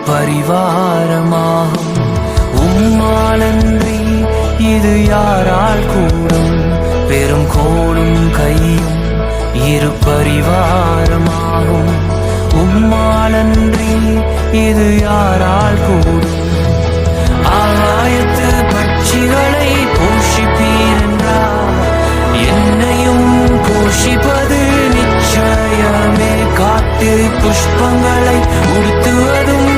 பரிவாரமாகும். உம்மாலன்றி இது யாரால் கூடும்? பெரும் கோடும் கையும் இரு பரிவாரமாகும். உம்மாலன்றி இது யாரால் கூடும்? ஆகாயத்து பட்சிகளை போஷிப்பீர் என்றார், என்னையும் போஷிப்பது நிச்சயமே. காட்டு புஷ்பங்களை உடுத்துவதும்